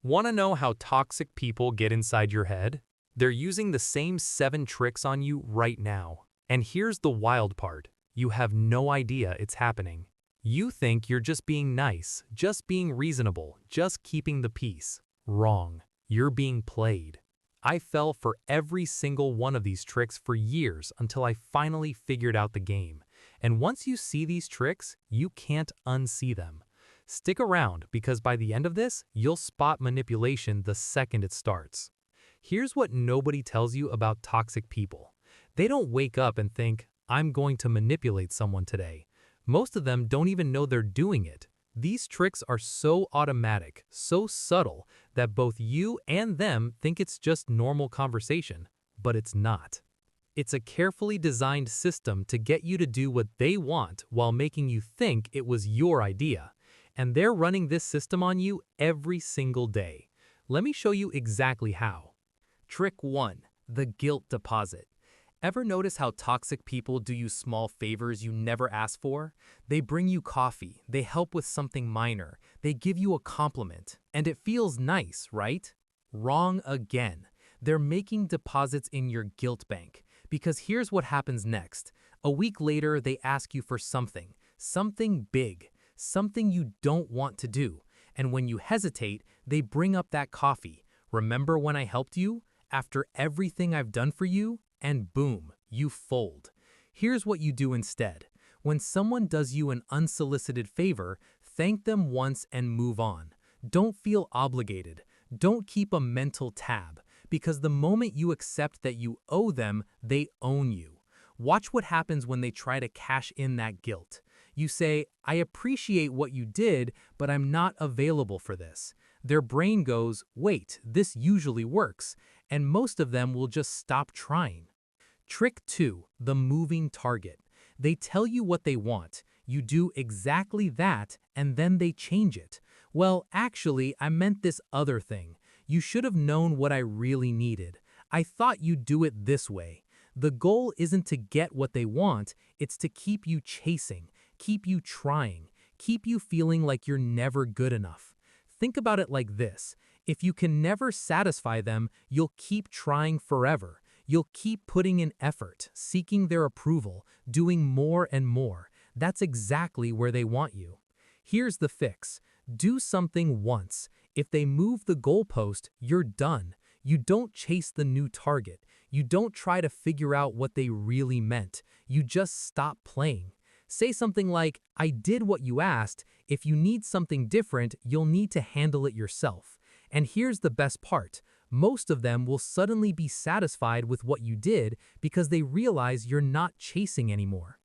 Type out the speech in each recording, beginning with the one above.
Want to know how toxic people get inside your head? They're using the same 7 tricks on you right now. And here's the wild part. You have no idea it's happening. You think you're just being nice, just being reasonable, just keeping the peace. Wrong. You're being played. I fell for every single one of these tricks for years until I finally figured out the game. And once you see these tricks, you can't unsee them. Stick around because by the end of this, you'll spot manipulation the second it starts. Here's what nobody tells you about toxic people. They don't wake up and think, I'm going to manipulate someone today. Most of them don't even know they're doing it. These tricks are so automatic, so subtle, that both you and them think it's just normal conversation, but it's not. It's a carefully designed system to get you to do what they want while making you think it was your idea. And they're running this system on you every single day. Let me show you exactly how. Trick 1. The guilt deposit. Ever notice how toxic people do you small favors you never asked for? They bring you coffee, they help with something minor, they give you a compliment, and it feels nice, right? Wrong again. They're making deposits in your guilt bank. Because here's what happens next. A week later, they ask you for something big, something you don't want to do. And when you hesitate, they bring up that coffee. Remember when I helped you? After everything I've done for you? And boom, you fold. Here's what you do instead. When someone does you an unsolicited favor, thank them once and move on. Don't feel obligated. Don't keep a mental tab, because the moment you accept that you owe them, they own you. Watch what happens when they try to cash in that guilt. You say, I appreciate what you did, but I'm not available for this. Their brain goes, wait, this usually works, and most of them will just stop trying. Trick 2. The moving target. They tell you what they want, you do exactly that, and then they change it. Well, actually, I meant this other thing. You should have known what I really needed. I thought you'd do it this way. The goal isn't to get what they want, it's to keep you chasing, keep you trying, keep you feeling like you're never good enough. Think about it like this. If you can never satisfy them, you'll keep trying forever. You'll keep putting in effort, seeking their approval, doing more and more. That's exactly where they want you. Here's the fix. Do something once. If they move the goalpost, you're done. You don't chase the new target. You don't try to figure out what they really meant. You just stop playing. Say something like, I did what you asked. If you need something different, you'll need to handle it yourself. And here's the best part. Most of them will suddenly be satisfied with what you did because they realize you're not chasing anymore.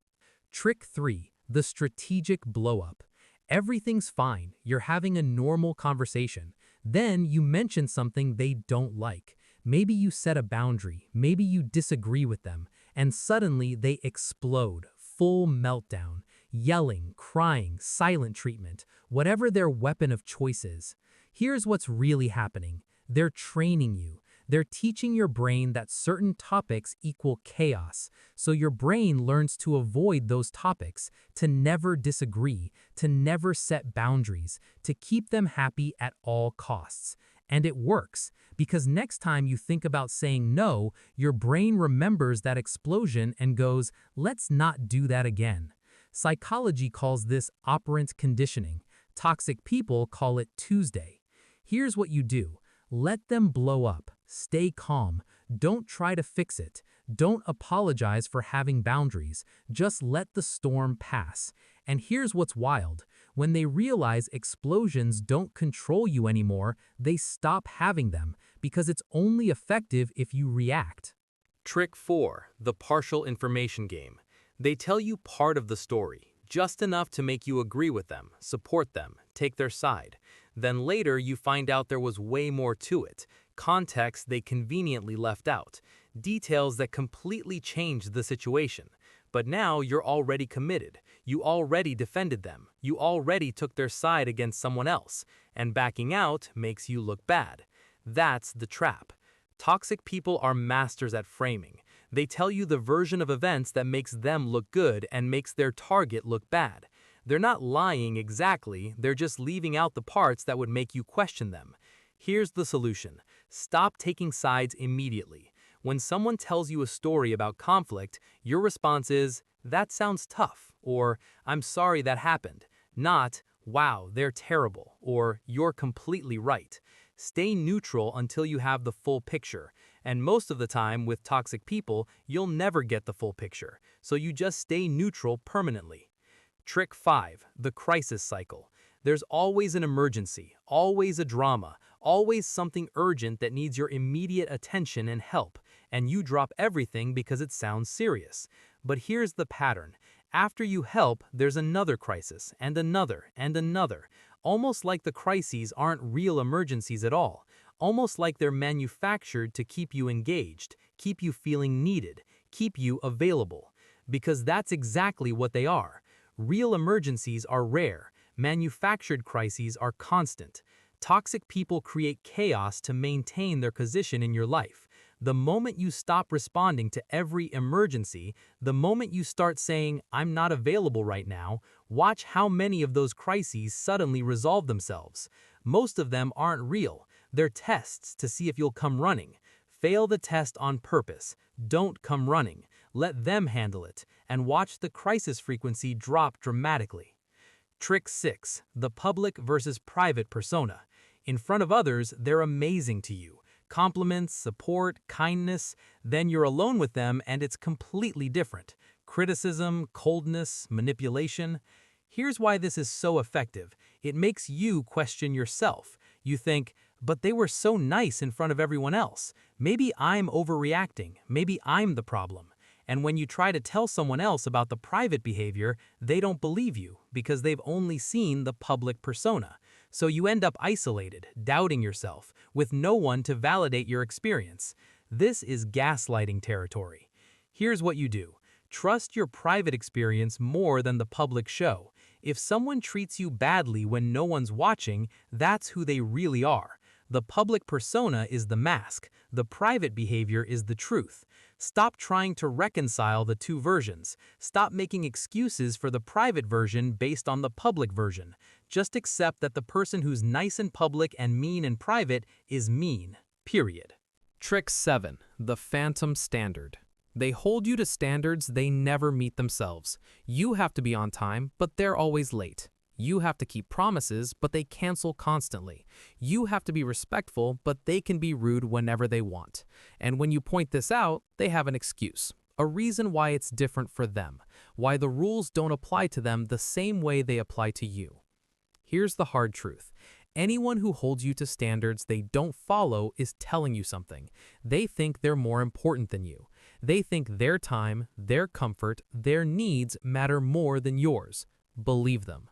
Trick 3. The strategic blowup. Everything's fine. You're having a normal conversation. Then you mention something they don't like. Maybe you set a boundary. Maybe you disagree with them. And suddenly they explode. Full meltdown. Yelling, crying, silent treatment. Whatever their weapon of choice is. Here's what's really happening. They're training you. They're teaching your brain that certain topics equal chaos, so your brain learns to avoid those topics, to never disagree, to never set boundaries, to keep them happy at all costs. And it works, because next time you think about saying no, your brain remembers that explosion and goes, let's not do that again. Psychology calls this operant conditioning. Toxic people call it Tuesday. Here's what you do. Let them blow up. Stay calm. Don't try to fix it. Don't apologize for having boundaries. Just let the storm pass. And here's what's wild. When they realize explosions don't control you anymore, they stop having them because it's only effective if you react. Trick 4. The partial information game. They tell you part of the story, just enough to make you agree with them, support them, take their side. Then later you find out there was way more to it, context they conveniently left out, details that completely changed the situation. But now you're already committed, you already defended them, you already took their side against someone else, and backing out makes you look bad. That's the trap. Toxic people are masters at framing. They tell you the version of events that makes them look good and makes their target look bad. They're not lying exactly, they're just leaving out the parts that would make you question them. Here's the solution. Stop taking sides immediately. When someone tells you a story about conflict, your response is, "That sounds tough," or "I'm sorry that happened," not, "Wow, they're terrible," or "You're completely right." Stay neutral until you have the full picture, and most of the time with toxic people, you'll never get the full picture, so you just stay neutral permanently. Trick 5. The crisis cycle. There's always an emergency, always a drama, always something urgent that needs your immediate attention and help, and you drop everything because it sounds serious. But here's the pattern. After you help, there's another crisis, and another, almost like the crises aren't real emergencies at all, almost like they're manufactured to keep you engaged, keep you feeling needed, keep you available. Because that's exactly what they are. Real emergencies are rare. Manufactured crises are constant. Toxic people create chaos to maintain their position in your life. The moment you stop responding to every emergency, the moment you start saying, "I'm not available right now," watch how many of those crises suddenly resolve themselves. Most of them aren't real. They're tests to see if you'll come running. Fail the test on purpose. Don't come running. Let them handle it, and watch the crisis frequency drop dramatically. Trick 6. The public versus private persona. In front of others, they're amazing to you. Compliments, support, kindness. Then you're alone with them and it's completely different. Criticism, coldness, manipulation. Here's why this is so effective. It makes you question yourself. You think, "But they were so nice in front of everyone else. Maybe I'm overreacting. Maybe I'm the problem." And when you try to tell someone else about the private behavior, they don't believe you because they've only seen the public persona. So you end up isolated, doubting yourself, with no one to validate your experience. This is gaslighting territory. Here's what you do. Trust your private experience more than the public show. If someone treats you badly when no one's watching, that's who they really are. The public persona is the mask. The private behavior is the truth. Stop trying to reconcile the two versions. Stop making excuses for the private version based on the public version. Just accept that the person who's nice in public and mean in private is mean, period. Trick 7. The phantom standard. They hold you to standards they never meet themselves. You have to be on time, but they're always late. You have to keep promises, but they cancel constantly. You have to be respectful, but they can be rude whenever they want. And when you point this out, they have an excuse, a reason why it's different for them, why the rules don't apply to them the same way they apply to you. Here's the hard truth. Anyone who holds you to standards they don't follow is telling you something. They think they're more important than you. They think their time, their comfort, their needs matter more than yours. Believe them.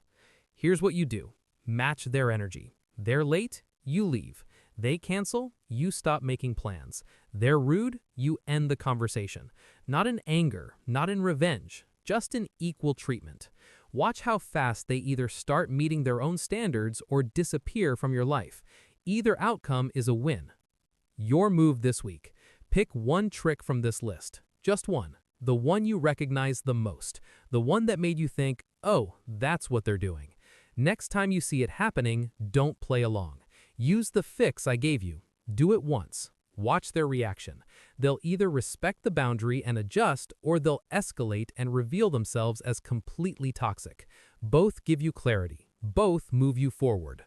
Here's what you do. Match their energy. They're late, you leave. They cancel, you stop making plans. They're rude, you end the conversation. Not in anger, not in revenge, just in equal treatment. Watch how fast they either start meeting their own standards or disappear from your life. Either outcome is a win. Your move this week. Pick one trick from this list. Just one. The one you recognize the most. The one that made you think, "Oh, that's what they're doing." Next time you see it happening, don't play along. Use the fix I gave you. Do it once. Watch their reaction. They'll either respect the boundary and adjust, or they'll escalate and reveal themselves as completely toxic. Both give you clarity. Both move you forward.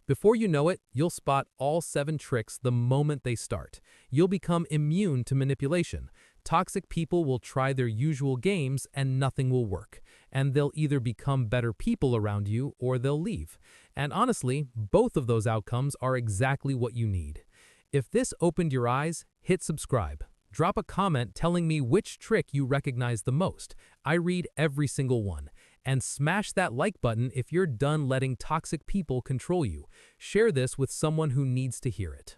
Before you know it, you'll spot all 7 tricks the moment they start. You'll become immune to manipulation. Toxic people will try their usual games and nothing will work. And they'll either become better people around you or they'll leave. And honestly, both of those outcomes are exactly what you need. If this opened your eyes, hit subscribe. Drop a comment telling me which trick you recognize the most. I read every single one. And smash that like button if you're done letting toxic people control you. Share this with someone who needs to hear it.